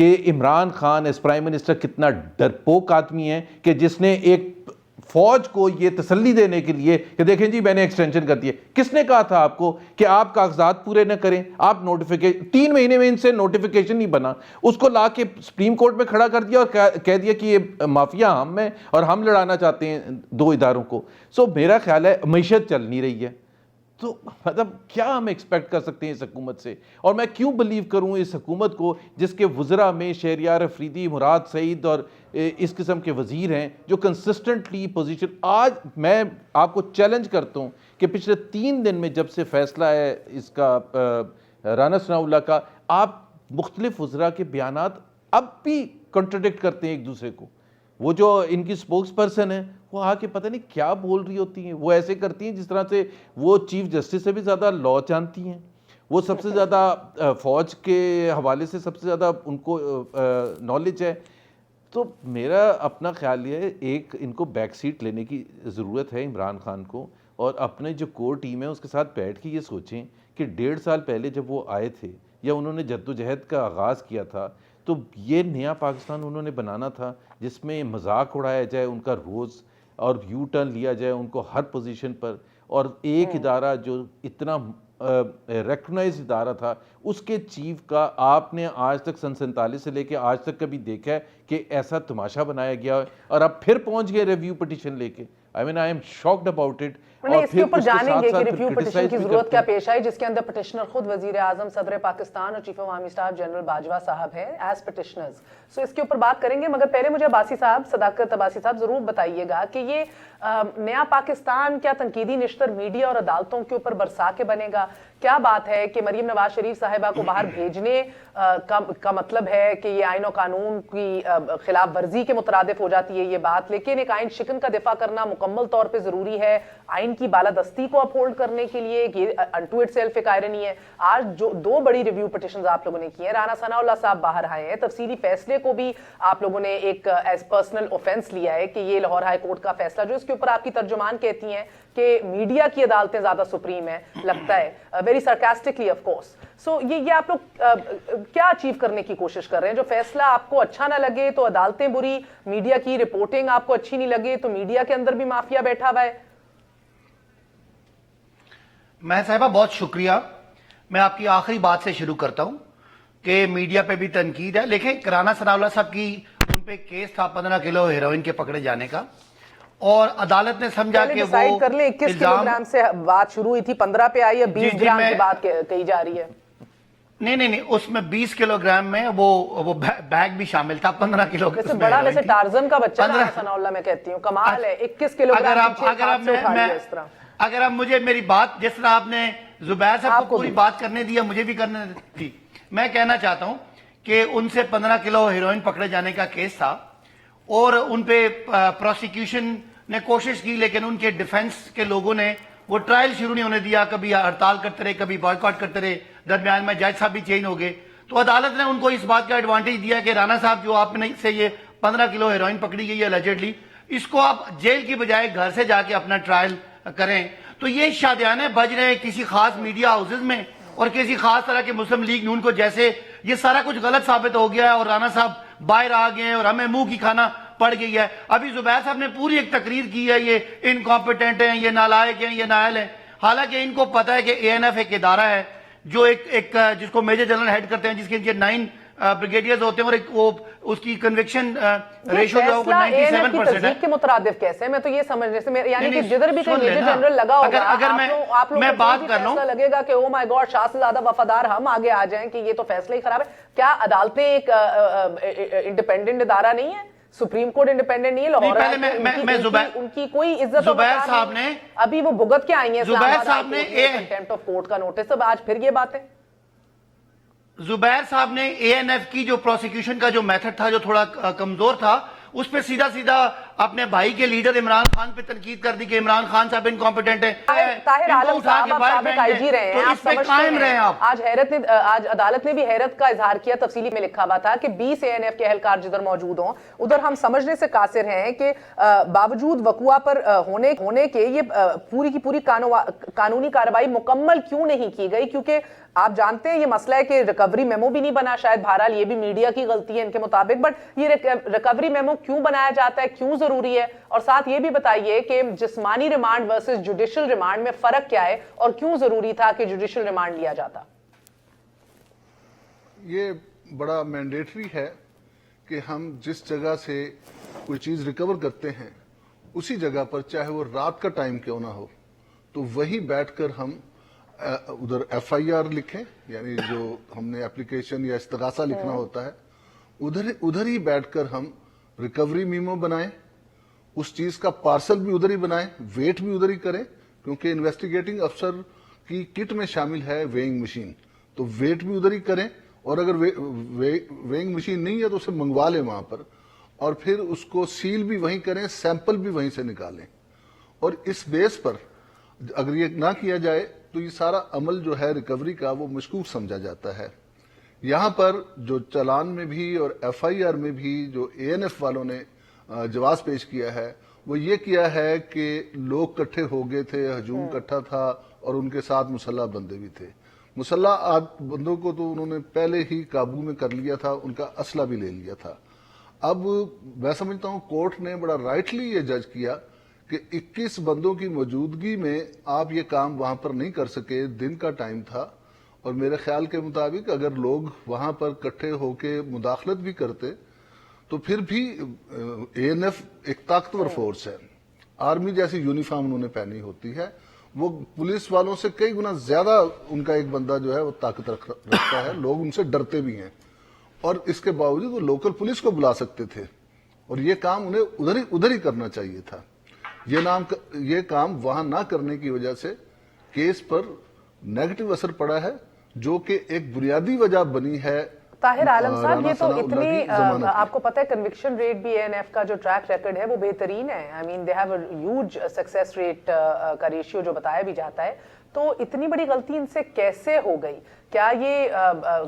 کہ Imran Khan as prime minister کتنا ڈرپوک آدمی ہے کہ جس نے ایک فوج کو یہ تسلی دینے کے لیے کہ دیکھیں جی میں نے ایکسٹینشن کر دی ہے. کس نے کہا تھا آپ کو کہ آپ کاغذات پورے نہ کریں؟ آپ نوٹیفیکیشن 3 مہینے میں ان سے نوٹیفیکیشن نہیں بنا, اس کو لا کے سپریم کورٹ میں کھڑا کر دیا اور کہہ دیا کہ یہ مافیا ہم ہیں اور ہم لڑانا چاہتے ہیں 2 اداروں کو. سو میرا خیال ہے معیشت چل نہیں رہی ہے, تو مطلب کیا ہم ایکسپیکٹ کر سکتے ہیں اس حکومت سے؟ اور میں کیوں بلیو کروں اس حکومت کو جس کے وزراء میں شہریار افریدی, مراد سعید اور اس قسم کے وزیر ہیں جو کنسسٹنٹلی پوزیشن. آج میں آپ کو چیلنج کرتا ہوں کہ پچھلے 3 دن میں جب سے فیصلہ ہے اس کا رانا ثناء اللہ کا, آپ مختلف وزراء کے بیانات اب بھی کنٹرڈکٹ کرتے ہیں ایک دوسرے کو. وہ جو ان کی سپوکس پرسن ہے وہ آ کے پتہ نہیں کیا بول رہی ہوتی ہیں, وہ ایسے کرتی ہیں جس طرح سے وہ چیف جسٹس سے بھی زیادہ لا جانتی ہیں, وہ سب سے زیادہ فوج کے حوالے سے سب سے زیادہ ان کو نالج ہے. تو میرا اپنا خیال یہ ہے ایک ان کو بیک سیٹ لینے کی ضرورت ہے عمران خان کو, اور اپنے جو کور ٹیم ہے اس کے ساتھ بیٹھ کے یہ سوچیں کہ 1.5 سال پہلے جب وہ آئے تھے یا انہوں نے جدوجہد کا آغاز کیا تھا تو یہ نیا پاکستان انہوں نے بنانا تھا جس میں مذاق اڑایا جائے ان کا روز اور یو ٹرن لیا جائے ان کو ہر پوزیشن پر, اور ایک ادارہ جو اتنا ریکگنائز ادارہ تھا اس کے چیف کا آپ نے آج تک سن 47 سے لے کے آج تک کبھی دیکھا ہے کہ ایسا تماشا بنایا گیا ہے اور اب پھر پہنچ گئے ریویو پٹیشن لے کے؟ I mean I am shocked about it. اس کے اوپر جانیں گے کہ ریویو پٹیشن کی ضرورت کیا پیش آئی, جس کے اندر پٹیشنر خود وزیر اعظم, صدر پاکستان اور chief of army staff general Bajwa صاحب ہیں ایز پٹیشنرز. سو اس کے اوپر بات کریں گے, مگر پہلے مجھے عباسی صاحب, صداقت عباسی صاحب, ضرور بتائیے گا کہ یہ نیا پاکستان کیا تنقیدی نشتر میڈیا اور عدالتوں کے اوپر برسا کے بنے گا؟ کیا بات ہے کہ مریم نواز شریف صاحبہ کو باہر بھیجنے کا مطلب ہے کہ یہ آئین و قانون کی خلاف ورزی کے مترادف ہو جاتی ہے یہ بات, لیکن ایک آئین شکن کا دفاع کرنا مکمل طور پہ ضروری ہے آئین کی بالادستی کو اپہولڈ کرنے کے لیے. یہ انٹو اٹ سیلف ایک آئرنی ہے. آج جو 2 بڑی ریویو پٹیشنز آپ لوگوں نے کی ہیں, رانا ثناء اللہ صاحب باہر آئے ہیں, تفصیلی فیصلے کو بھی آپ لوگوں نے ایک ایز پرسنل اوفینس لیا ہے کہ یہ لاہور ہائی کورٹ کا فیصلہ جو اس کے اوپر آپ کی ترجمان کہتی ہیں کہ میڈیا کی عدالتیں زیادہ سپریم ہیں, لگتا ہے ویری سرکاسٹکلی آف کورس. سو یہ آپ لوگ کیا اچیو کرنے کی کوشش کر رہے ہیں؟ جو فیصلہ آپ کو اچھا نہ لگے تو عدالتیں بری, میڈیا کی رپورٹنگ آپ کو اچھی نہیں لگے تو میڈیا کے اندر بھی مافیا بیٹھا ہوا ہے. میں صاحبہ بہت شکریہ. میں آپ کی آخری بات سے شروع کرتا ہوں کہ میڈیا پہ بھی تنقید ہے, لیکن رانا ثناء اللہ صاحب کی ان پہ کیس تھا 15 کلو ہیروئن کے پکڑے جانے کا, اور عدالت نے سمجھا کہ وہ کر لیں 21 کلو گرام سے بات شروع ہوئی تھی, 15 پہ آئی ہے, 20 گرام کی بات کہی جا رہی ہے. نہیں, اس میں 20 کلو گرام میں وہ بیگ بھی شامل تھا. 15 کلو ویسے بڑا, ویسے ٹارزن کا بچہ رانا ثناء اللہ میں کہتی ہوں, کمال ہے. 21 کلو گرام. اگر آپ مجھے میری بات, جس طرح آپ نے زبیر صاحب کو پوری بات کرنے دیا, مجھے بھی کرنے دی, میں کہنا چاہتا ہوں کہ ان سے 15 کلو ہیروئن پکڑے جانے کا کیس تھا اور ان پہ پروسیکیوشن نے کوشش کی, لیکن ان کے ڈیفنس کے لوگوں نے وہ ٹرائل شروع نہیں ہونے دیا. کبھی ہڑتال کرتے رہے, کبھی بائیکاٹ کرتے رہے, درمیان میں جج صاحب بھی چینج ہو گئے. تو عدالت نے ان کو اس بات کا ایڈوانٹیج دیا کہ رانا صاحب جو آپ نے سے یہ 15 کلو ہیروئن پکڑی گئی ہے الجیڈلی, اس کو آپ جیل کی بجائے گھر سے جا کے اپنا ٹرائل کریں. تو یہ شادیانے بج رہے ہیں کسی خاص میڈیا ہاؤسز میں اور کسی خاص طرح کے مسلم لیگ نون کو, جیسے یہ سارا کچھ غلط ثابت ہو گیا ہے اور رانا صاحب باہر آ گئے ہیں اور ہمیں منہ کی کھانا پڑ گئی ہے. ابھی زبیر صاحب نے پوری ایک تقریر کی ہے, یہ انکمپیٹنٹ ہیں, یہ نالائق ہیں, یہ نااہل ہیں, حالانکہ ان کو پتہ ہے کہ اے این ایف ایک ادارہ ہے جو ایک جس کو میجر جنرل ہیڈ کرتے ہیں, جس کے 9 بریگیڈیئرز ہوتے ہیں, اور ایک وہ اس کی کنوکشن ریشو جو ہے 97% ہے. کے مترادف کیسے؟ میں تو یہ سمجھنے سے یعنی کہ جدھر بھی کوئی میجر جنرل لگا ہوگا, اگر میں بات کر لوں, لگے گا کہ او مائی گاڈ شاہ سے زیادہ وفادار ہم آگے آ جائیں کہ یہ تو فیصلہ ہی خراب ہے. کیا عدالتیں ایک انڈیپینڈنٹ ادارہ نہیں ہے؟ سپریم کورٹ انڈیپینڈنٹ نہیں ہے؟ لاہور ان کی کوئی عزت زبیر صاحب نے ابھی وہ بھگت کے آئی ہیں زبیر صاحب نے کنٹیمپٹ آف کورٹ کا نوٹس, اب آج پھر یہ بات ہے. زبیر صاحب نے اے این ایف کی جو پروسیکیوشن کا جو میتھڈ تھا جو تھوڑا کمزور تھا, اس پہ سیدھا اپنے بھائی کے لیڈر عمران خان پہ تنقید کر دی کہ عمران خان صاحب انکمپیٹنٹ ہیں. طاہر عالم صاحب آپ سابق آئی جی رہے ہیں, تو آپ اس پہ سمجھتے قائم رہے ہیں آپ. آج عدالت نے بھی حیرت کا اظہار کیا, تفصیلی میں لکھا ہوا تھا کہ 20 ANF کے اہلکار جدھر موجود ہوں ادھر ہم سمجھنے سے قاصر ہیں کہ باوجود وقوع پر ہونے کے یہ پوری کی پوری قانونی کارروائی مکمل کیوں نہیں کی گئی, کیونکہ آپ جانتے ہیں یہ مسئلہ ہے کہ ریکوری میمو بھی نہیں بنا, شاید بہرحال یہ بھی میڈیا کی غلطی ہے ان کے مطابق, بٹ یہ ریکوری میمو کیوں بنایا جاتا ہے, کیوں ضروری ہے, اور ساتھ یہ بھی بتائیے کہ جسمانی ریمانڈ ورسز جوڈیشل ریمانڈ میں فرق کیا ہے اور کیوں ضروری تھا کہ جوڈیشل ریمانڈ لیا جاتا. یہ بڑا مینڈیٹری ہے کہ ہم جس جگہ سے کوئی چیز ریکور کرتے ہیں اسی جگہ پر چاہے وہ رات کا ٹائم کیوں نہ ہو تو وہی بیٹھ کر ہم ادھر FIR لکھیں, یعنی جو ہم نے اپلیکیشن یا استغاثہ لکھنا ہوتا ہے ادھر ہی بیٹھ کر ہم ریکوری میمو بنائیں, اس چیز کا پارسل بھی ادھر ہی بنائیں, ویٹ بھی ادھر ہی کریں, کیونکہ انویسٹیگیٹنگ افسر کی کٹ میں شامل ہے ویئنگ مشین, تو ویٹ بھی ادھر ہی کریں, اور اگر ویئنگ مشین نہیں ہے تو اسے منگوا لیں وہاں پر, اور پھر اس کو سیل بھی وہیں کریں, سیمپل بھی وہیں سے نکالیں, اور اس بیس پر اگر یہ نہ کیا جائے تو یہ سارا عمل جو ہے ریکوری کا وہ مشکوک سمجھا جاتا ہے. یہاں پر جو چلان میں بھی اور FIR میں بھی جو ANF والوں نے جواز پیش کیا ہے وہ یہ کیا ہے کہ لوگ کٹھے ہو گئے تھے, ہجوم کٹھا تھا اور ان کے ساتھ مسلح بندے بھی تھے. مسلح بندوں کو تو انہوں نے پہلے ہی قابو میں کر لیا تھا, ان کا اسلحہ بھی لے لیا تھا. اب میں سمجھتا ہوں کورٹ نے بڑا رائٹلی یہ جج کیا کہ 21 بندوں کی موجودگی میں آپ یہ کام وہاں پر نہیں کر سکے, دن کا ٹائم تھا, اور میرے خیال کے مطابق اگر لوگ وہاں پر کٹھے ہو کے مداخلت بھی کرتے تو پھر بھی ANF ایک طاقتور فورس ہے, آرمی جیسی یونیفارم انہوں نے پہنی ہوتی ہے, وہ پولیس والوں سے کئی گنا زیادہ ان کا ایک بندہ جو ہے وہ طاقت رکھتا ہے, لوگ ان سے ڈرتے بھی ہیں, اور اس کے باوجود وہ لوکل پولیس کو بلا سکتے تھے, اور یہ کام انہیں ادھر ہی کرنا چاہیے تھا. یہ کام وہاں نہ کرنے کی وجہ سے کیس پر نیگیٹو اثر پڑا ہے, جو کہ ایک بنیادی وجہ بنی ہے. طاہر عالم صاحب یہ تو اتنی آپ کو پتہ ہے کنوکشن ریٹ بھی ANF کا جو ٹریک ریکرڈ ہے وہ بہترین ہے, I mean they have a huge success rate کا ریشیو جو بتایا بھی جاتا ہے, تو اتنی بڑی غلطی ان سے کیسے ہو گئی, کیا یہ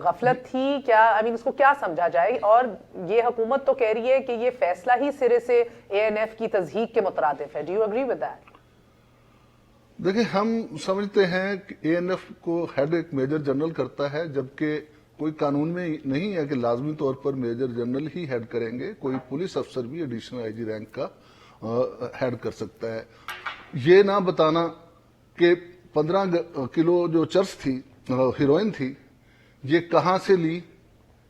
غفلت تھی, کیا آئی مین اس کو کیا سمجھا جائے, اور یہ حکومت تو کہہ رہی ہے کہ یہ فیصلہ ہی سرے سے ANF کی تضحیک کے مترادف ہے. Do you agree with that? دیکھیں ہم سمجھتے ہیں کہ ANF کو ہیڈ ایک میجر جنرل کرتا ہے, جبکہ کوئی قانون میں نہیں ہے کہ لازمی طور پر میجر جنرل ہی ہیڈ کریں گے, کوئی پولیس افسر بھی ایڈیشنل IG رینک کا ہیڈ کر سکتا ہے. یہ نہ بتانا کہ 15 کلو جو چرس تھی, ہیروئن تھی, یہ کہاں سے لی,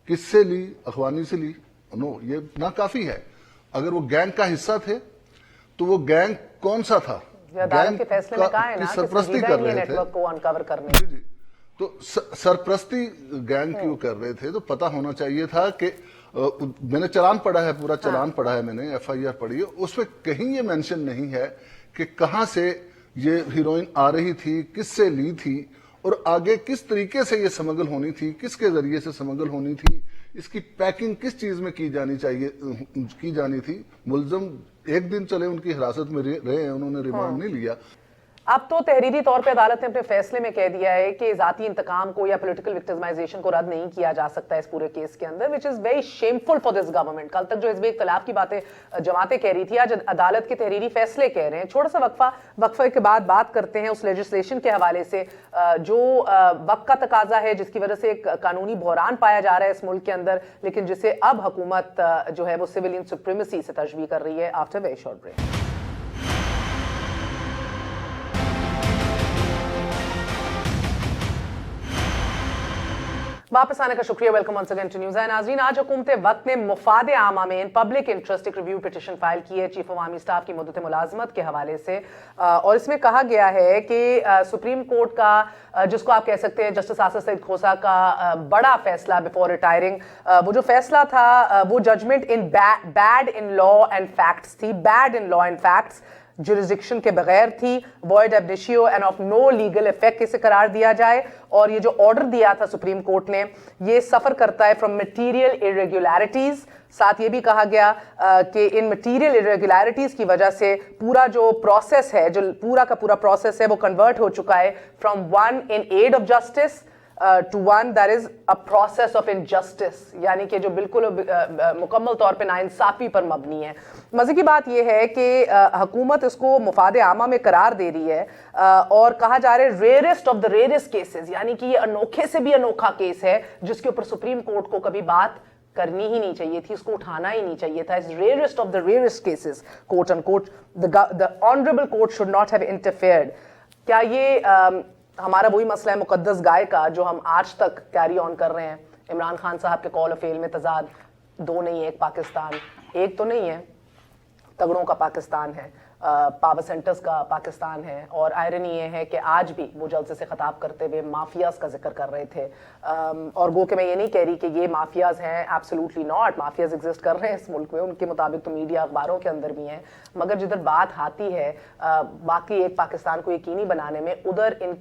کس سے لی, اخوانی سے لی, نو, یہ نہ کافی ہے. اگر وہ گینگ کا حصہ تھے تو وہ گینگ کون سا تھا, عدالت کے فیصلے میں کہا ہے نا کہ سرپرستی کر رہے نیٹ تھے, ورک کو انکور کرنے, جی تو سرپرستی گینگ کیوں کر رہے تھے, تو پتہ ہونا چاہیے تھا کہ میں نے چلان پڑھا ہے, پورا چلان پڑھا ہے میں نے, FIR پڑھی ہے, اس میں کہیں یہ مینشن نہیں ہے کہ کہاں سے یہ ہیروئن آ رہی تھی, کس سے لی تھی, اور آگے کس طریقے سے یہ سمگل ہونی تھی, کس کے ذریعے سے سمگل ہونی تھی, اس کی پیکنگ کس چیز میں کی جانی تھی. ملزم ایک دن چلے ان کی حراست میں رہے ہیں, انہوں نے ریمانڈ نہیں لیا. اب تو تحریری طور پہ عدالت نے اپنے فیصلے میں کہہ دیا ہے کہ ذاتی انتقام کو یا پولیٹیکل وکٹمائزیشن کو رد نہیں کیا جا سکتا اس پورے کیس کے اندر, which is very shameful for this government. کل تک جو حزب اختلاف کی باتیں جماعتیں کہہ رہی تھی, آج عدالت کے تحریری فیصلے کہہ رہے ہیں. چھوٹا سا وقفہ کے بعد بات کرتے ہیں اس لیجسلیشن کے حوالے سے جو وقت کا تقاضا ہے, جس کی وجہ سے ایک قانونی بحران پایا جا رہا ہے اس ملک کے اندر, لیکن جسے اب حکومت جو ہے وہ سویلین سپریمیسی سے تشبیہ کر رہی ہے. After very short break. واپس آنے کا شکریہ. Welcome once again to news ہے. ناظرین, آج حکومت وقت نے مفاد عامہ میں پبلک انٹرسٹ ایک ریویو پٹیشن فائل کی ہے چیف عوامی اسٹاف کی مدت ملازمت کے حوالے سے, اور اس میں کہا گیا ہے کہ سپریم کورٹ کا, جس کو آپ کہہ سکتے ہیں جسٹس آصف سعید کھوسا کا بڑا فیصلہ بفور ریٹائرنگ, وہ جو فیصلہ تھا وہ judgment in bad in law and facts تھی, bad in law and facts, jurisdiction کے بغیر تھی, void ab initio and of no legal effect اسے قرار دیا جائے, اور یہ جو آرڈر دیا تھا سپریم کورٹ نے یہ سفر کرتا ہے فرام مٹیریل irregularities. ساتھ یہ بھی کہا گیا کہ ان مٹیریل irregularities کی وجہ سے پورا جو پروسیس ہے, جو پورا کا پورا پروسیس ہے وہ کنورٹ ہو چکا ہے from one in aid of justice to one that is a process of injustice, یعنی کہ جو بالکل مکمل طور پہ ناانصافی پر مبنی ہے. مزے کی بات یہ ہے کہ حکومت اس کو مفاد عامہ میں قرار دے رہی ہے اور کہا جا رہا ہے rarest of the rarest cases, یعنی کہ یہ انوکھے سے بھی انوکھا کیس ہے جس کے اوپر سپریم کورٹ کو کبھی بات کرنی ہی نہیں چاہیے تھی, اس کو اٹھانا ہی نہیں چاہیے تھا. Rarest of the rarest cases quote unquote, the honorable court should not have interfered. کیا یہ ہمارا وہی مسئلہ ہے مقدس گائے کا جو ہم آج تک کیری آن کر رہے ہیں؟ عمران خان صاحب کے کال آف فیل میں تضاد, دو نہیں ہے ایک پاکستان, ایک تو نہیں ہے, تگڑوں کا پاکستان ہے, پاور سینٹرز کا پاکستان ہے, اور آئرنی یہ ہے کہ آج بھی وہ جلسے سے خطاب کرتے ہوئے مافیاز کا ذکر کر رہے تھے. اور گو کہ میں یہ نہیں کہہ رہی کہ یہ مافیاز ہیں, ایبسولوٹلی ناٹ, مافیاز ایگزسٹ کر رہے ہیں اس ملک میں, ان کے مطابق تو میڈیا اخباروں کے اندر بھی ہیں, مگر جدھر بات آتی ہے باقی ایک پاکستان کو یقینی بنانے میں, ادھر ان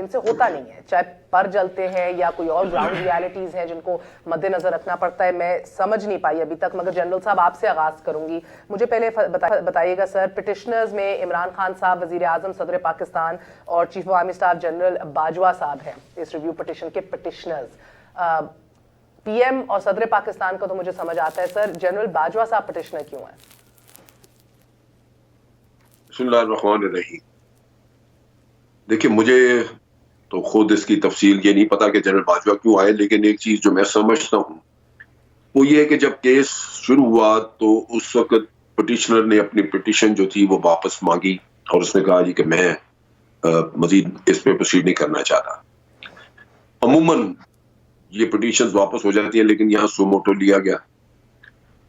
سے ہوتا نہیں ہے. چاہے پر جلتے ہیں یا کوئی اور گراؤنڈ ریالٹیز ہیں جن کو مد نظر رکھنا پڑتا ہے. میں سمجھ نہیں پائی ابھی تک, مگر جنرل صاحب آپ سے آغاز کروں گی. مجھے پہلے بتائیے گا سر, پٹیشنرز میں عمران خان صاحب, وزیر اعظم, صدر پاکستان اور chief of army staff general Bajwa صاحب ہیں اس ریویو پٹیشن کے پٹیشنرز. پی ایم اور صدر پاکستان کا تو مجھے سمجھ آتا ہے سر, جنرل باجوہ صاحب پٹیشنر کیوں ہیں؟ بسم اللہ الرحمن الرحیم. دیکھیے مجھے تو خود اس کی تفصیل یہ نہیں پتا کہ جنرل باجوہ کیوں آئے, لیکن ایک چیز جو میں سمجھتا ہوں وہ یہ ہے کہ جب کیس شروع ہوا تو اس وقت پٹیشنر نے اپنی پٹیشن جو تھی وہ واپس مانگی اور اس نے کہا جی کہ میں مزید اس پہ پروسیڈ نہیں کرنا چاہتا. عموماً یہ پٹیشنز واپس ہو جاتی ہیں, لیکن یہاں سو موٹو لیا گیا.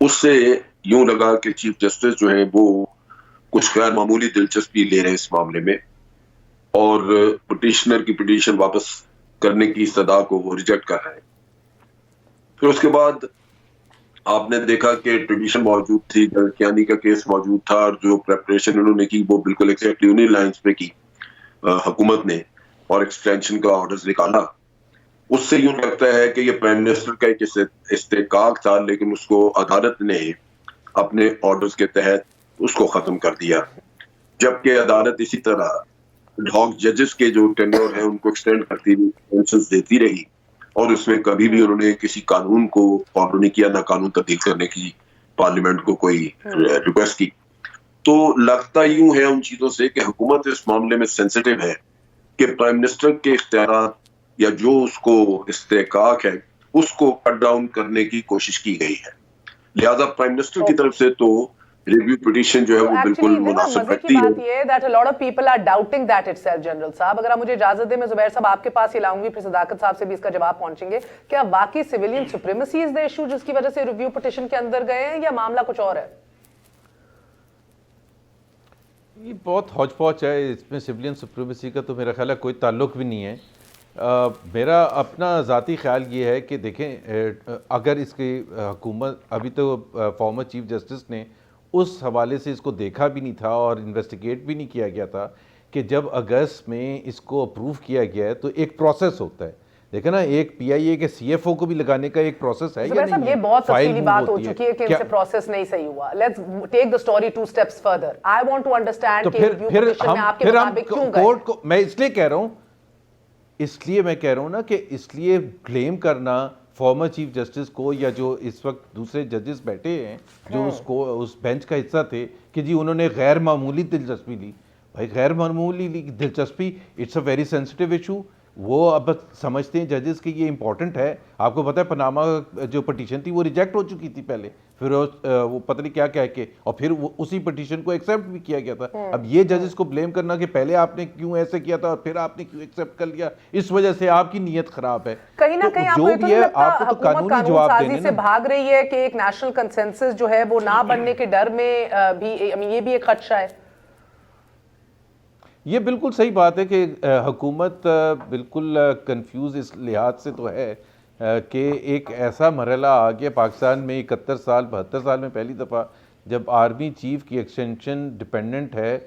اس سے یوں لگا کہ چیف جسٹس جو ہیں وہ کچھ غیر معمولی دلچسپی لے رہے ہیں اس معاملے میں, اور پٹیشنر کی پٹیشن واپس کرنے کی استدعا کو وہ ریجیکٹ کر رہے ہیں. پھر اس کے بعد آپ نے دیکھا کہ ٹریڈیشن موجود تھی, گلکیانی کا کیس موجود تھا, اور جو پریپریشن انہوں نے کی وہ بالکل ایگزیکٹلی انہی لائنز پہ کی حکومت نے, اور ایکسٹینشن کا آرڈرز نکالا. اس سے یوں لگتا ہے کہ یہ پرائم منسٹر کا ایک استحقاق تھا, لیکن اس کو عدالت نے اپنے آرڈرز کے تحت اس کو ختم کر دیا, جبکہ عدالت اسی طرح ڈاگ ججز کے جو ٹینیور ہیں ان کو ایکسٹینڈ کرتی ہوئی ایکسٹینشنز دیتی رہی, اور اس میں کبھی بھی انہوں نے کسی قانون کو فالو نہیں کیا, نہ قانون تبدیل کرنے کی پارلیمنٹ کو کوئی ریکویسٹ کی. تو لگتا یوں ہے ان چیزوں سے کہ حکومت اس معاملے میں سینسیٹیو ہے کہ پرائم منسٹر کے اختیارات یا جو اس کو استحقاق ہے اس کو کٹ ڈاؤن کرنے کی کوشش کی گئی ہے. لہذا پرائم منسٹر کی طرف سے تو ریویو پٹیشن جو ہے وہ بالکل مناسب رکھتی ہے. بات یہ ہے that a lot of people are doubting that itself. General صاحب اگر آپ مجھے اجازت دیں, میں زبیر صاحب آپ کے پاس ہی لاؤں گی, پھر صداقت صاحب سے بھی اس کا جواب پہنچیں گے. کیا واقعی civilian supremacy is the issue جس کی وجہ سے ریویو پٹیشن کے اندر گئے ہیں, یا معاملہ کچھ اور ہے؟ یہ بہت ہوچ پوچ ہے, اس میں سویلین سپریمیسی کا تو میرا خیال ہے کوئی تعلق بھی نہیں ہے. میرا اپنا ذاتی خیال یہ ہے کہ دیکھیں, اگر اس کی حکومت, ابھی تو فارمر چیف جسٹس نے اس حوالے سے اس کو دیکھا بھی نہیں تھا اور انویسٹیگیٹ بھی نہیں کیا گیا تھا کہ جب اگست میں اس کو اپروو کیا گیا ہے تو ایک پروسیس ہوتا ہے. دیکھیں نا, ایک پی آئی اے کے سی ایف او کو بھی لگانے کا ایک پروسیس ہے یا نہیں؟ یہ بہت تفصیلی بات ہو چکی ہے کہ ان سے پروسیس نہیں صحیح ہوا. Let's take the story 2 steps further. I want to understand کہ ریویو پٹیشن میں آپ کے مطابق کیوں گئے. کورٹ کو میں اس لیے کہہ رہا ہوں نا کہ اس لیے بلیم کرنا فارمر چیف جسٹس کو, یا جو اس وقت دوسرے ججز بیٹھے ہیں جو اس بینچ کا حصہ تھے, کہ جی انہوں نے غیر معمولی دلچسپی لی. بھائی غیر معمولی دلچسپی, it's a very sensitive issue. وہ اب سمجھتے ہیں ججز کہ یہ امپورٹنٹ ہے. آپ کو پتہ ہے پناما جو پٹیشن تھی وہ ریجیکٹ ہو چکی تھی پہلے, پھر وہ پتہ نہیں کیا کہہ کے, اور پھر اسی پٹیشن کو ایکسیپٹ بھی کیا گیا تھا. اب یہ ججز کو بلیم کرنا کہ پہلے آپ نے کیوں ایسے کیا تھا اور پھر آپ نے کیوں ایکسیپٹ کر لیا, اس وجہ سے آپ کی نیت خراب ہے. کہیں نہ کہیں آپ کو تو نہیں لگتا حکومت قانون سازی سے بھاگ رہی ہے کہ ایک نیشنل کنسنسس جو ہے وہ نہ بننے کے ڈر میں بھی, یہ بھی ایک خدشہ ہے؟ یہ بالکل صحیح بات ہے کہ حکومت بالکل کنفیوز اس لحاظ سے تو ہے کہ ایک ایسا مرحلہ آ گیا پاکستان میں 71 سال 72 سال میں پہلی دفعہ جب آرمی چیف کی ایکسٹینشن ڈپینڈنٹ ہے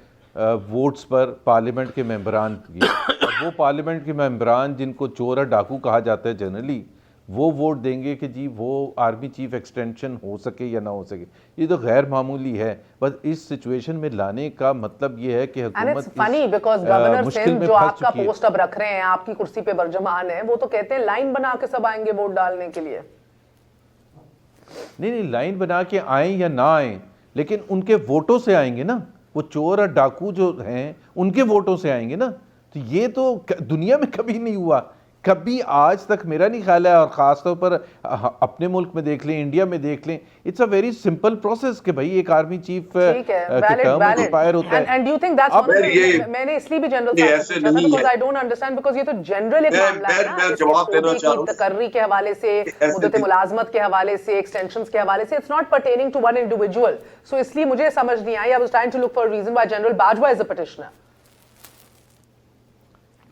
ووٹس پر پارلیمنٹ کے ممبران کی، اور وہ پارلیمنٹ کے ممبران جن کو چور اور ڈاکو کہا جاتا ہے جنرلی، وہ ووٹ دیں گے کہ جی وہ آرمی چیف ایکسٹینشن ہو سکے یا نہ ہو سکے، یہ تو غیر معمولی ہے. بس اس سچویشن میں لانے کا مطلب یہ ہے کہ حکومت فنی بیکاز گورنر سندھ جو آپ کا پوسٹ اب رکھ رہے ہیں، آپ کی کرسی پہ برجمان ہیں، وہ تو کہتے ہیں لائن بنا کے سب آئیں گے ووٹ ڈالنے کے لیے. نہیں لائن بنا کے آئیں یا نہ آئیں، لیکن ان کے ووٹوں سے آئیں گے نا. وہ چور اور ڈاکو جو ہیں ان کے ووٹوں سے آئیں گے نا. تو یہ تو دنیا میں کبھی نہیں ہوا، کبھی آج تک میرا نہیں خیال ہے. اور خاص طور پر اپنے ملک میں دیکھ لیں، انڈیا میں دیکھ لیں، it's a very simple process کہ بھائی ایک آرمی چیف کے ٹرم ایکسپائر ہوتا ہے. And do you think that's one of the, میں نے اس لیے بھی جنرل صاحب سے پوچھا تھا because I don't understand, because یہ تو جنرل ایک معاملہ ہے نا، میں جواب دینا چاہ رہا ہوں تقرری کے حوالے سے، مدت ملازمت کے حوالے سے، ایکسٹینشنز کے حوالے سے، it's not pertaining to one individual. So اس لیے مجھے سمجھ نہیں آئی. I was trying to look for reason why General Bajwa is a petitioner.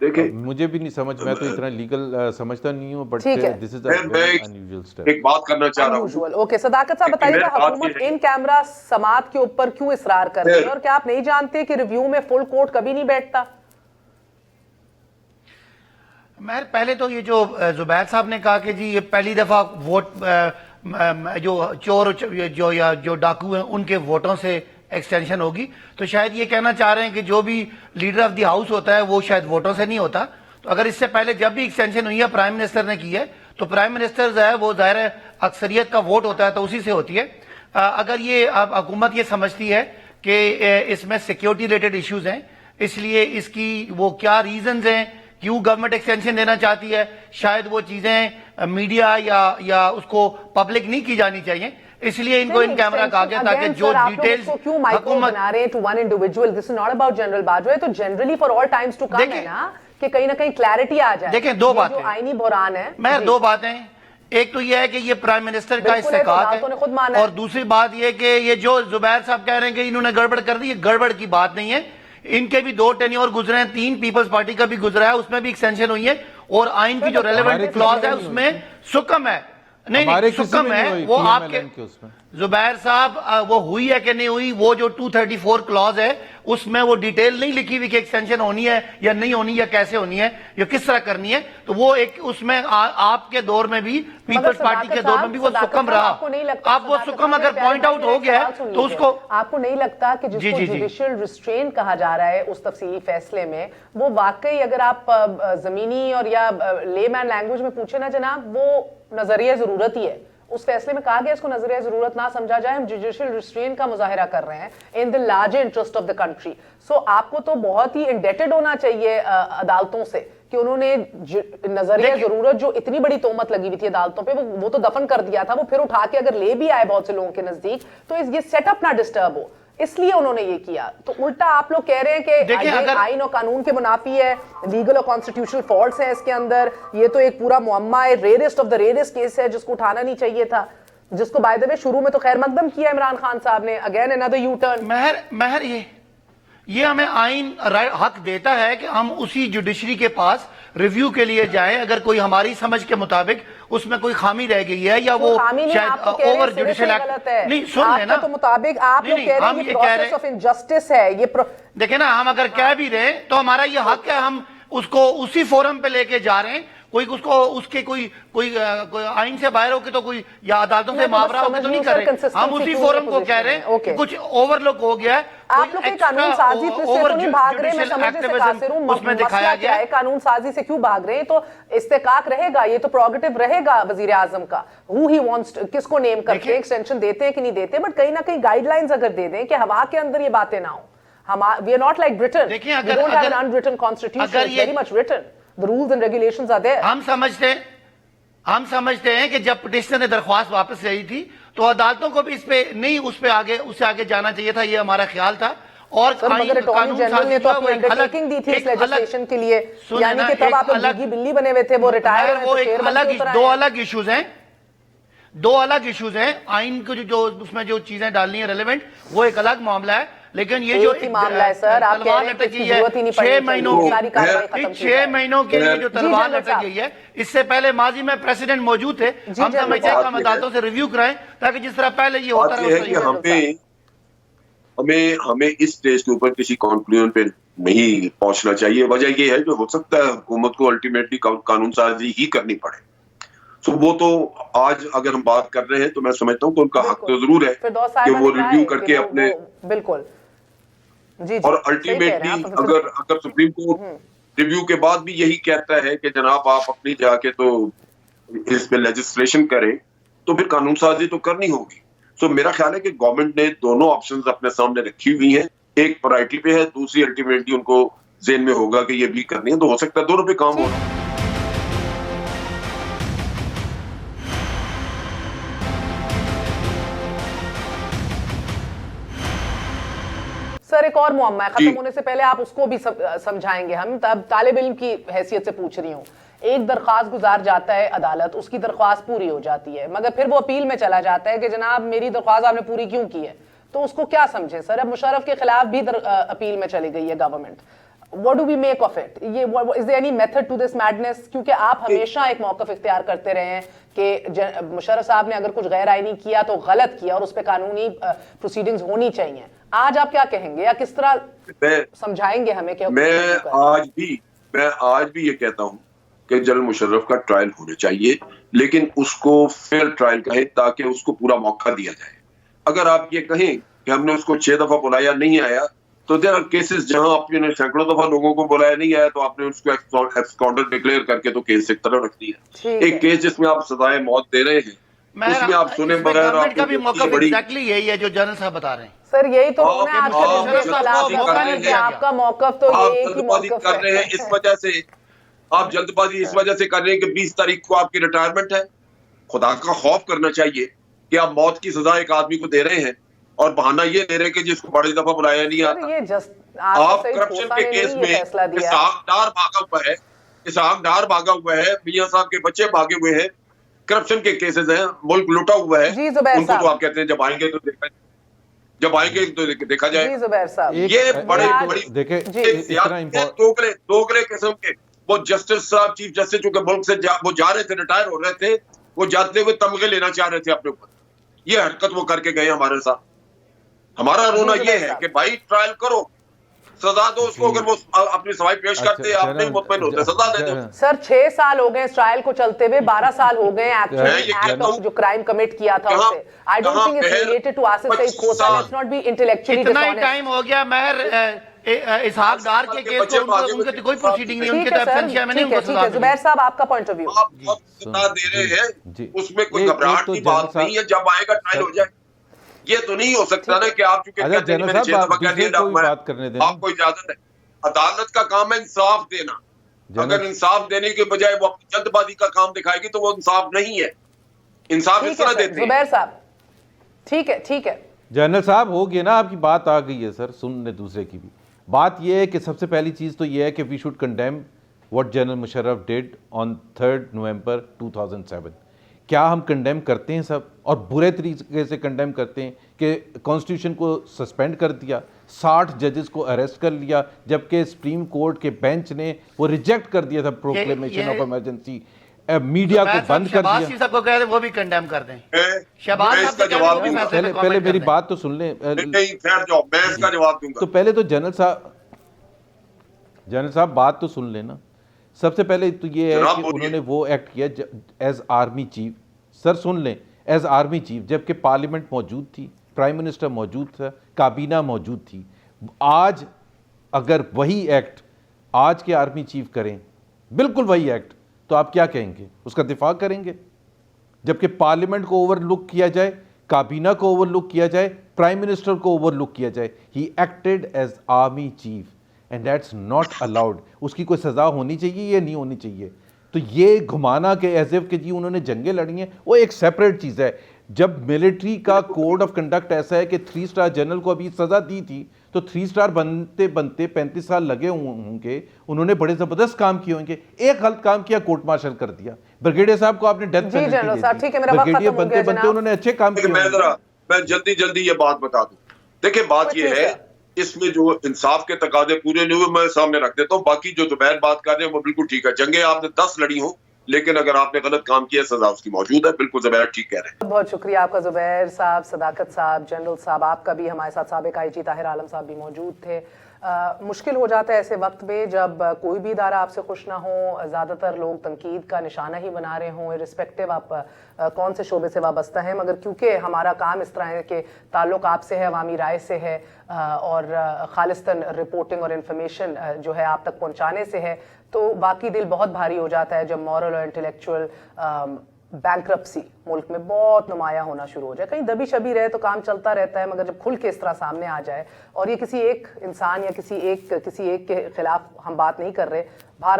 مجھے بھی نہیں سمجھ، میں تو اتنا لیگل سمجھتا نہیں ہوں، but this is unusual step. ایک بات کرنا چاہ رہا ہوں. اوکے صداقت صاحب بتائیے گا حکومت ان کیمرہ سماعت کے اوپر کیوں اصرار کر رہی ہے، اور کیا آپ نہیں جانتے کہ ریویو میں فل کورٹ کبھی نہیں بیٹھتا؟ مہر پہلے تو یہ جو زبیر صاحب نے کہا کہ جی یہ پہلی دفعہ ووٹ جو چور جو ڈاکو ہیں ان کے ووٹوں سے ایکسٹینشن ہوگی، تو شاید یہ کہنا چاہ رہے ہیں کہ جو بھی لیڈر آف دی ہاؤس ہوتا ہے وہ شاید ووٹوں سے نہیں ہوتا. تو اگر اس سے پہلے جب بھی ایکسٹینشن ہوئی ہے پرائم منسٹر نے کی ہے، تو پرائم منسٹر جو ہے وہ ظاہر ہے اکثریت کا ووٹ ہوتا ہے تو اسی سے ہوتی ہے. اگر یہ اب حکومت یہ سمجھتی ہے کہ اس میں سیکیورٹی ریلیٹڈ ایشوز ہیں، اس لیے اس کی وہ کیا ریزنز ہیں کیوں گورنمنٹ ایکسٹینشن دینا چاہتی ہے، شاید وہ چیزیں میڈیا یا اس کو پبلک نہیں کی جانی چاہیے، اس لیے ان کو ان کیمرہ کہا گیا تاکہ جو ڈیٹیلز حکومت بنا رہے ہیں to one individual. This is not about General Bajwa, تو generally for all times to come ہے نا کہ کہیں نہ کہیں کلیئرٹی آ جائے. دیکھیں دو باتیں، جو آئینی بحران ہے، میں دو باتیں، ایک تو یہ ہے کہ یہ پرائم منسٹر کا استحقاق ہے، اور دوسری بات یہ کہ یہ جو زبیر صاحب کہہ رہے ہیں کہ انہوں نے گڑبڑ کر دی، یہ گڑبڑ کی بات نہیں ہے. ان کے بھی 2 ٹینیور گزرے ہیں، 3 پیپلز پارٹی کا بھی گزرا ہے، اس میں بھی ایکسٹینشن ہوئی ہے، اور آئین کی جو ریلیونٹ کلاز ہے اس میں سکم ہے. نہیں سکم ہے وہ آپ کے زبیر صاحب وہ ہوئی ہے کہ نہیں ہوئی، وہ جو 234 کلاز ہے اس میں وہ ڈیٹیل نہیں لکھی ہوئی کہ ایکسٹینشن ہونی ہے یا نہیں ہونی یا کیسے ہونی ہے یا کس طرح کرنی ہے. تو وہ ایک اس میں آپ کے دور میں بھی پیپلز پارٹی کے دور میں بھی وہ سکم رہا. اب وہ سکم اگر پوائنٹ آؤٹ ہو گیا ہے تو اس کو آپ کو نہیں لگتا کہ جس کو جوڈیشل ریسٹرین کہا جا رہا ہے اس تفصیلی فیصلے میں، وہ واقعی اگر آپ زمینی اور یا لے مین لینگویج میں پوچھیں نا جناب، وہ نظریہ ضرورت ہی ہے. اس فیصلے میں کہا گیا اس کو نظریہ ضرورت نہ سمجھا جائے، ہم جوڈیشل ریسٹرین کا مظاہرہ کر رہے ہیں in the larger interest of the country. So آپ کو تو بہت ہی انڈیٹڈ ہونا چاہیے عدالتوں سے کہ انہوں نے نظریہ ضرورت جو اتنی بڑی تہمت لگی ہوئی تھی عدالتوں پہ وہ تو دفن کر دیا تھا. وہ پھر اٹھا کے اگر لے بھی آئے بہت سے لوگوں کے نزدیک تو یہ سیٹ اپ نہ ڈسٹرب ہو، اس لیے انہوں نے یہ کیا. تو الٹا آپ لوگ کہہ رہے ہیں کہ آئین اور قانون کے منافی ہے، لیگل اور کانسٹیٹیوشنل فالٹس ہیں اس کے اندر، یہ تو ایک پورا معمہ ہے، rarest of the rarest case ہے جس کو اٹھانا نہیں چاہیے تھا، جس کو بائی دا وے شروع میں تو خیر مقدم کیا عمران خان صاحب نے. Again another you turn. مہر یہ ہمیں آئین حق دیتا ہے کہ ہم اسی جوڈیشری کے پاس ریویو کے لیے جائیں اگر کوئی ہماری سمجھ کے مطابق اس میں کوئی خامی رہ گئی ہے یا وہ شاید اوور جوڈیشل ایکٹ نہیں. سن لیں نا تو مطابق آپ لوگ کہہ رہے ہیں یہ پروسیس آف انجسٹس ہے. یہ دیکھیں نا، ہم اگر کہہ بھی رہے ہیں تو ہمارا یہ حق ہے، ہم اس کو اسی فورم پہ لے کے جا رہے ہیں. اس کے کوئی آئین سے باہر ہو کے تو کوئی یا عدالتوں سے معاورہ ہو کے تو نہیں کر رہے. ہم اسی فورم کو کہہ رہے ہیں کہ کچھ اوور لک ہو گیا ہے. آپ لوگ قانون سازی سے تو نہیں بھاگ رہے، میں سمجھنے سے قاصر ہوں. مسئلہ کیا ہے؟ قانون سازی سے کیوں بھاگ رہے ہیں؟ تو استحقاق رہے گا، یہ تو پروگیٹو رہے گا وزیر اعظم کا. who he wants کس کو نیم کرتے ہیں، ایکسٹینشن دیتے ہیں کہ نہیں دیتے، بٹ کہیں نہ کہیں گائیڈ لائنز اگر دے دیں کہ ہوا کے اندر یہ باتیں نہ ہوں. we are not like Britain. We don't have an unwritten constitution. It's very much written. The rules and regulations are there. ہم سمجھتے ہیں کہ جب پٹیشنر نے درخواست واپس لے تھی تو عدالتوں کو بھی اس پہ نہیں، اس سے آگے جانا چاہیے تھا، یہ ہمارا خیال تھا. اور مگر اٹارنی جنرل نے تو اپنی انڈرٹیکنگ دی تھی اس لیجسلیشن کے لیے، یعنی کہ تب آپ لوگ بلی بنے ہوئے تھے، وہ ریٹائر ہوئے تھے. دو الگ ایشوز ہیں. آئین کو جو اس میں جو چیزیں ڈالنی ہیں ریلیونٹ وہ ایک الگ معاملہ ہے، لیکن یہ جو معاملہ ہے سر، آپ کہہ رہے ہیں کہ اس کی ضرورت ہی نہیں پڑی، 6 مہینوں کے لیے جو تلوار لٹک گئی ہے، اس سے پہلے ماضی میں پریزیڈنٹ موجود تھے. ہم سمجھتے ہیں کہ ہم عدالتوں سے ریویو کرائیں تاکہ جس طرح پہلے یہ ہوتا رہے. ہمیں اس سٹیج کے اوپر کسی کنکلوژن پہ نہیں پہنچنا چاہیے. وجہ یہ ہے کہ ہو سکتا ہے حکومت کو الٹیمیٹلی قانون سازی ہی کرنی پڑے. سو وہ تو آج اگر ہم بات کر رہے ہیں تو میں سمجھتا ہوں کہ ان کا حق تو ضرور ہے کہ وہ ریویو کر کے اپنے بالکل جی اور الٹیمیٹلی اگر سپریم کورٹ ریویو کے بعد بھی یہی کہتا ہے کہ جناب آپ اپنی جا کے تو اس پہ لیجسلیشن کریں تو پھر قانون سازی تو کرنی ہوگی. سو میرا خیال ہے کہ گورنمنٹ نے دونوں آپشنز اپنے سامنے رکھی ہوئی ہیں. ایک پرائرٹی پہ ہے, دوسری الٹیمیٹلی ان کو ذہن میں ہوگا کہ یہ بھی کرنی ہے, تو ہو سکتا ہے دونوں پہ کام ہو. سر ایک اور معمہ ہے, ختم ہونے سے پہلے آپ اس کو بھی سمجھائیں گے. ہم طالب علم کی حیثیت سے پوچھ رہی ہوں. ایک درخواست گزار جاتا ہے عدالت, اس کی درخواست پوری ہو جاتی ہے, مگر پھر وہ اپیل میں چلا جاتا ہے کہ جناب میری درخواست آپ نے پوری کیوں کی ہے, تو اس کو کیا سمجھیں سر؟ اب مشرف کے خلاف بھی اپیل میں چلی گئی ہے government. What do we make of it? Is there any method to this madness? کیونکہ آپ ہمیشہ ایک موقف اختیار کرتے رہے ہیں کہ مشرف صاحب نے اگر کچھ غیر آئینی کیا تو غلط کیا اور اس پہ قانونی پروسیڈنگز ہونی چاہیے. آج آپ کیا کہیں گے یا کس طرح سمجھائیں گے ہمیں کہ میں آج بھی یہ کہتا ہوں کہ جنرل مشرف کا ٹرائل ہونا چاہیے, لیکن اس کو فیئر ٹرائل کہیں تاکہ اس کو پورا موقع دیا جائے. اگر آپ یہ کہیں کہ ہم نے اس کو 6 دفعہ بلایا نہیں آیا, تو دیر آر کیسز جہاں آپ نے سینکڑوں دفعہ لوگوں کو بلایا نہیں آیا تو آپ نے اس کو ایبسکونڈر ڈکلیئر کر کے تو کیس ایک طرف رکھ دیا. ایک کیس جس میں آپ سزائے موت دے رہے ہیں اس میں آپ سنے بغیر گورنمنٹ کا بھی موقف ایگزیکٹلی یہی ہے جو جنرل صاحب بتا رہے ہیں. سر یہی تو آپ کا موقف تو کر رہے ہیں اس وجہ سے, آپ جلد بازی اس وجہ سے کر رہے ہیں کہ 20 تاریخ کو آپ کی ریٹائرمنٹ ہے. خدا کا خوف کرنا چاہیے کہ آپ موت کی سزا ایک آدمی کو دے رہے ہیں اور بہانہ یہ دے رہے کہ جس کو بڑی دفعہ بلایا نہیں آتا. آپ کرپشن کے کیس میں اسحاق ڈار بھاگا ہوا ہے, میاں صاحب کے بچے بھاگے ہوئے ہیں, کرپشن کے کیسز ہیں, ملک لوٹا ہوا ہے. ان کو تو آپ کہتے ہیں جب آئیں گے تو دیکھا جائے. یہ بڑے دوگلے قسم کے وہ جسٹس صاحب, چیف جسٹس چونکہ ملک سے وہ جا رہے تھے, ریٹائر ہو رہے تھے, وہ جاتے ہوئے تمغے لینا چاہ رہے تھے اپنے اوپر. یہ حرکت وہ کر کے گئے ہمارے ساتھ. ہمارا رونا یہ ہے کہ بھائی ٹرائل کرو, سزا دو اس کو. اگر وہ اپنی سفائی پیش کرتے آپ نہیں مطمئن ہوتے, سزا دے دو. سر 6 سال ہو گئے اس ٹرائل کو چلتے ہوئے, 12 سال ہو گئے ایکٹ آف جو کرائم کمٹ کیا تھا اس سے. I don't think it's related to Asif Saeed Khosa. Let's not be intellectually dishonest. اتنا ہی ٹائم ہو گیا مہر اسحاق ڈار کے کیس کو ان کے کوئی پروسیڈنگ نہیں, ان کے ایبسنشیا میں نہیں ان کو سزا دی. زبیر صاحب آپ کا پوائنٹ آف ویو. آپ سزا دے رہے ہیں, اس میں کوئی گھبراہٹ کی بات نہیں ہے. جب آئے گا ٹرائل ہو جائے. یہ تو نہیں ہو سکتا نا کہ آپ چونکہ کہتے ہیں میں نے 6 دفعہ کہہ دیا, آپ کو اجازت ہے. عدالت کا کام ہے انصاف دینا. اگر انصاف دینے کے بجائے وہ اپنی جلد بازی کا کام دکھائے گی تو وہ انصاف نہیں ہے. انصاف اس طرح دیتے ہیں. زبیر صاحب ٹھیک ہے جنرل صاحب ہو گیا نا, آپ کی بات آ گئی ہے سر, سن لیں دوسرے کی بھی. بات یہ ہے کہ سب سے پہلی چیز تو یہ ہے کہ we should condemn what General Musharraf did on 3 November 2007. کیا ہم کنڈیم کرتے ہیں سب, اور برے طریقے سے کنڈیم کرتے ہیں کہ کانسٹیٹیوشن کو سسپینڈ کر دیا, 60 ججز کو اریسٹ کر لیا, جبکہ سپریم کورٹ کے بینچ نے وہ ریجیکٹ کر دیا تھا پروکلیمیشن آف ایمرجنسی, میڈیا کو بند کر دیا. شہباز صاحب کو کہہ دیں وہ بھی کنڈیم کر دیں. شہباز کا جواب دوں گا. پہلے میری بات تو سن لیں. میں اس کا جواب دوں گا. تو پہلے تو جنرل صاحب بات تو سن لینا. سب سے پہلے تو یہ ہے کہ انہوں نے وہ ایکٹ کیا ایز آرمی چیف. سر سن لیں, ایز آرمی چیف, جبکہ پارلیمنٹ موجود تھی, پرائم منسٹر موجود تھا, کابینہ موجود تھی. آج اگر وہی ایکٹ آج کے آرمی چیف کریں, بالکل وہی ایکٹ, تو آپ کیا کہیں گے؟ اس کا دفاع کریں گے؟ جبکہ پارلیمنٹ کو اوور لک کیا جائے, کابینہ کو اوور لک کیا جائے, پرائم منسٹر کو اوور لک کیا جائے. He acted as army chief and that's not allowed. اس کی کوئی سزا ہونی چاہیے یا نہیں ہونی چاہیے؟ تو یہ گھمانا کہ ایز ایف کہ جی انہوں نے جنگیں لڑی ہیں, وہ ایک سیپریٹ چیز ہے. جب ملٹری کا کوڈ آف کنڈکٹ ایسا ہے کہ 3 اسٹار جنرل کو ابھی سزا دی تھی, تو 3 اسٹار بنتے 35 سال لگے ہوں گے, انہوں نے بڑے زبردست کام کیے ہوں گے. ایک غلط کام کیا, کورٹ مارشل کر دیا. بریگیڈیئر صاحب کو آپ نے ڈیتھ پینلٹی دے دی, بریگیڈیئر بنتے بنتے انہوں نے اچھے کام کیے. میں جلدی یہ بات بتا دوں. دیکھیں بات یہ ہے, اس میں جو انصاف کے تقاضے پورے نہیں ہوئے میں سامنے رکھ دیتا ہوں. باقی جو زبیر بات کر رہے ہیں وہ بالکل ٹھیک ہے. جنگیں آپ نے 10 لڑی ہوں, لیکن اگر آپ نے غلط کام کیا سزا اس کی موجود ہے. بالکل زبیر ٹھیک کہہ رہے ہیں. بہت شکریہ آپ کا زبیر صاحب، صداقت صاحب، جنرل صاحب، آپ کا بھی ہمارے ساتھ سابق آئی جی طاہر عالم صاحب بھی موجود تھے. مشکل ہو جاتا ہے ایسے وقت میں جب کوئی بھی ادارہ آپ سے خوش نہ ہو، زیادہ تر لوگ تنقید کا نشانہ ہی بنا رہے ہوں، ارسپیکٹیو آپ کون سے شعبے سے وابستہ ہیں. مگر کیونکہ ہمارا کام اس طرح ہے کہ تعلق آپ سے ہے، عوامی رائے سے ہے، اور خالصتاً رپورٹنگ اور انفارمیشن جو ہے آپ تک پہنچانے سے ہے، تو باقی دل بہت بھاری ہو جاتا ہے جب مورل اور انٹلیکچوئل بینکرپسی ملک میں بہت نمایاں ہونا شروع ہو جائے. کہیں دبی شبی رہے تو کام چلتا رہتا ہے، مگر جب کھل کے اس طرح سامنے آ جائے، اور یہ کسی ایک انسان یا کسی ایک کے خلاف ہم بات نہیں کر رہے، بھارت